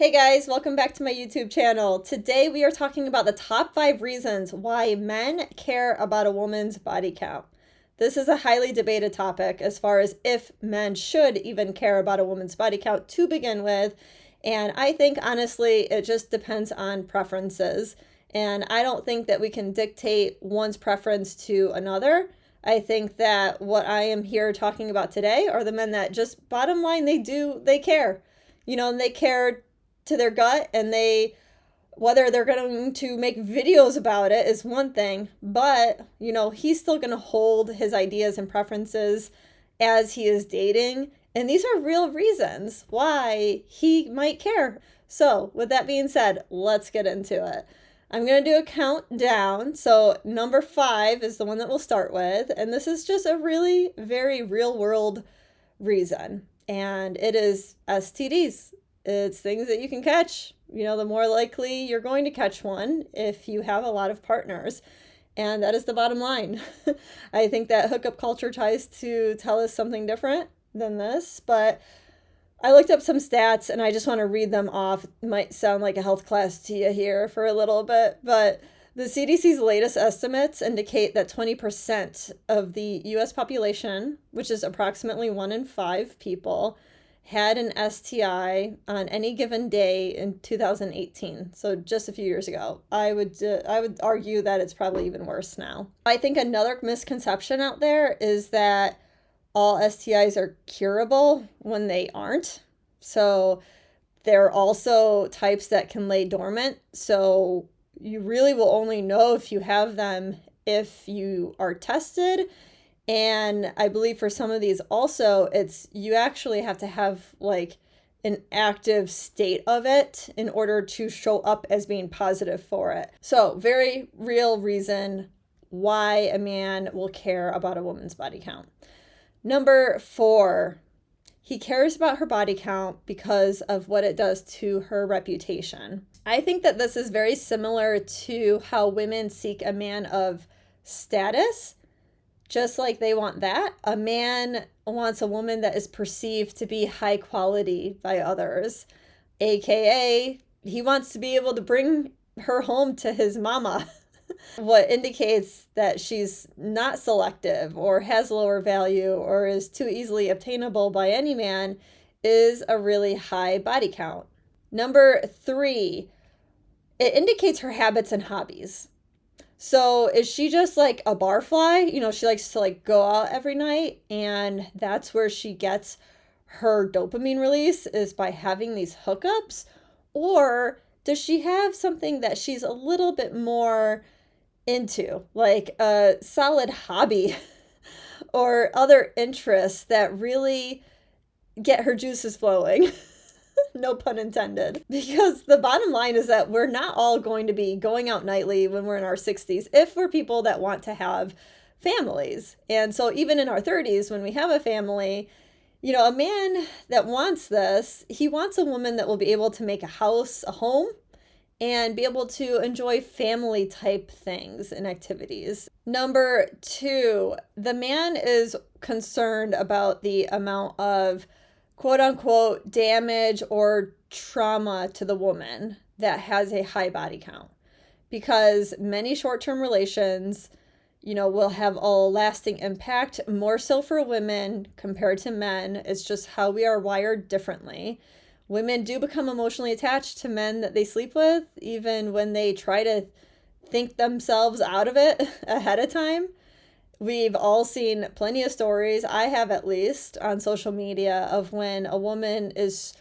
Hey guys, welcome back to my YouTube channel. Today we are talking about the top 5 reasons why men care about a woman's body count. This is a highly debated topic as far as if men should even care about a woman's body count to begin with. And I think honestly, it just depends on preferences. And I don't think that we can dictate one's preference to another. I think that what I am here talking about today are the men that just bottom line, they care. And they care to their gut, and whether they're going to make videos about it is one thing, but he's still going to hold his ideas and preferences as he is dating, and these are real reasons why he might care. So with that being said, let's get into it. I'm going to do a countdown. So number 5 is the one that we'll start with, and this is just a really very real world reason, and it is STDs. It's things that you can catch. The more likely you're going to catch one if you have a lot of partners. And that is the bottom line. I think that hookup culture tries to tell us something different than this, but I looked up some stats and I just want to read them off. It might sound like a health class to you here for a little bit, but the CDC's latest estimates indicate that 20% of the US population, which is approximately 1 in 5 people, had an STI on any given day in 2018. So just a few years ago. I would argue that it's probably even worse now. I think another misconception out there is that all STIs are curable when they aren't. So there are also types that can lay dormant. So you really will only know if you have them if you are tested. And I believe for some of these also, you actually have to have like an active state of it in order to show up as being positive for it. So very real reason why a man will care about a woman's body count. Number 4, he cares about her body count because of what it does to her reputation. I think that this is very similar to how women seek a man of status. Just like they want that, a man wants a woman that is perceived to be high quality by others, aka he wants to be able to bring her home to his mama. What indicates that she's not selective or has lower value or is too easily obtainable by any man is a really high body count. Number 3, it indicates her habits and hobbies. So is she just like a barfly? She likes to like go out every night, and that's where she gets her dopamine release, is by having these hookups? Or does she have something that she's a little bit more into, like a solid hobby or other interests that really get her juices flowing? No pun intended. Because the bottom line is that we're not all going to be going out nightly when we're in our 60s if we're people that want to have families. And so even in our 30s, when we have a family, a man that wants this, he wants a woman that will be able to make a house a home and be able to enjoy family type things and activities. Number 2, the man is concerned about the amount of quote unquote damage or trauma to the woman that has a high body count, because many short-term relations will have a lasting impact, more so for women compared to men. It's just how we are wired differently. Women do become emotionally attached to men that they sleep with, even when they try to think themselves out of it ahead of time. We've all seen plenty of stories, I have at least, on social media of when a woman is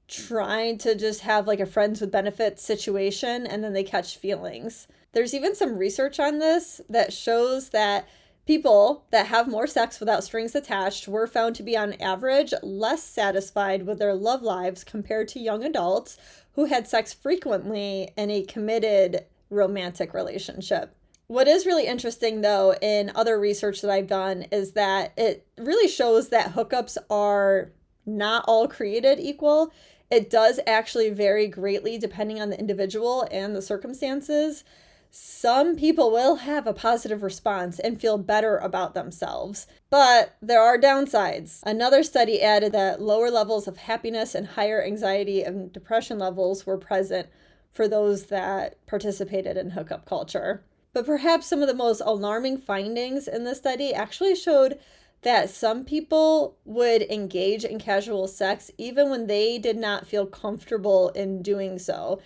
trying to just have like a friends with benefits situation and then they catch feelings. There's even some research on this that shows that people that have more sex without strings attached were found to be on average less satisfied with their love lives compared to young adults who had sex frequently in a committed romantic relationship. What is really interesting, though, in other research that I've done is that it really shows that hookups are not all created equal. It does actually vary greatly depending on the individual and the circumstances. some people will have a positive response and feel better about themselves. But there are downsides. Another study added that lower levels of happiness and higher anxiety and depression levels were present for those that participated in hookup culture. But perhaps some of the most alarming findings in the study actually showed that some people would engage in casual sex even when they did not feel comfortable in doing so.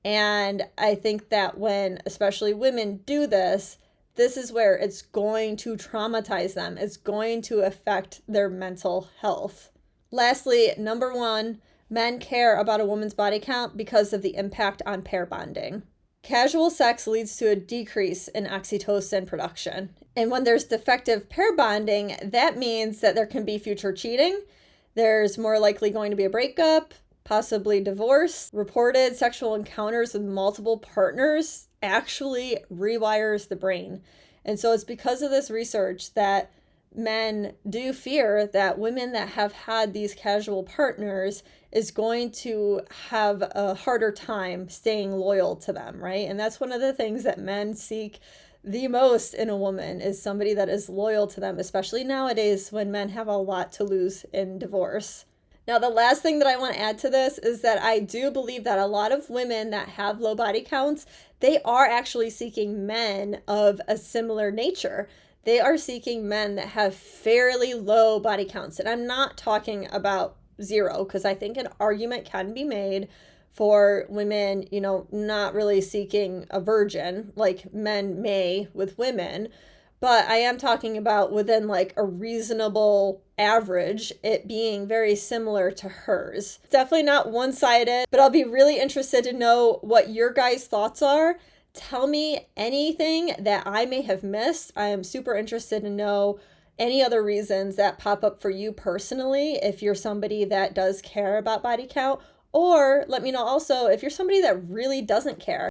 And I think that when especially women do this, this is where it's going to traumatize them. It's going to affect their mental health. Lastly, number one, men care about a woman's body count because of the impact on pair bonding. Casual sex leads to a decrease in oxytocin production. And when there's defective pair bonding, that means that there can be future cheating. There's more likely going to be a breakup, possibly divorce. Reported sexual encounters with multiple partners actually rewires the brain. And so it's because of this research that men do fear that women that have had these casual partners is going to have a harder time staying loyal to them, right? And that's one of the things that men seek the most in a woman, is somebody that is loyal to them, especially nowadays when men have a lot to lose in divorce. Now, the last thing that I want to add to this is that I do believe that a lot of women that have low body counts, they are actually seeking men of a similar nature. They are seeking men that have fairly low body counts. And I'm not talking about zero, because I think an argument can be made for women, not really seeking a virgin like men may with women. But I am talking about within like a reasonable average, it being very similar to hers. Definitely not one-sided, but I'll be really interested to know what your guys' thoughts are. Tell me anything that I may have missed. I am super interested to know any other reasons that pop up for you personally, if you're somebody that does care about body count, or let me know also if you're somebody that really doesn't care.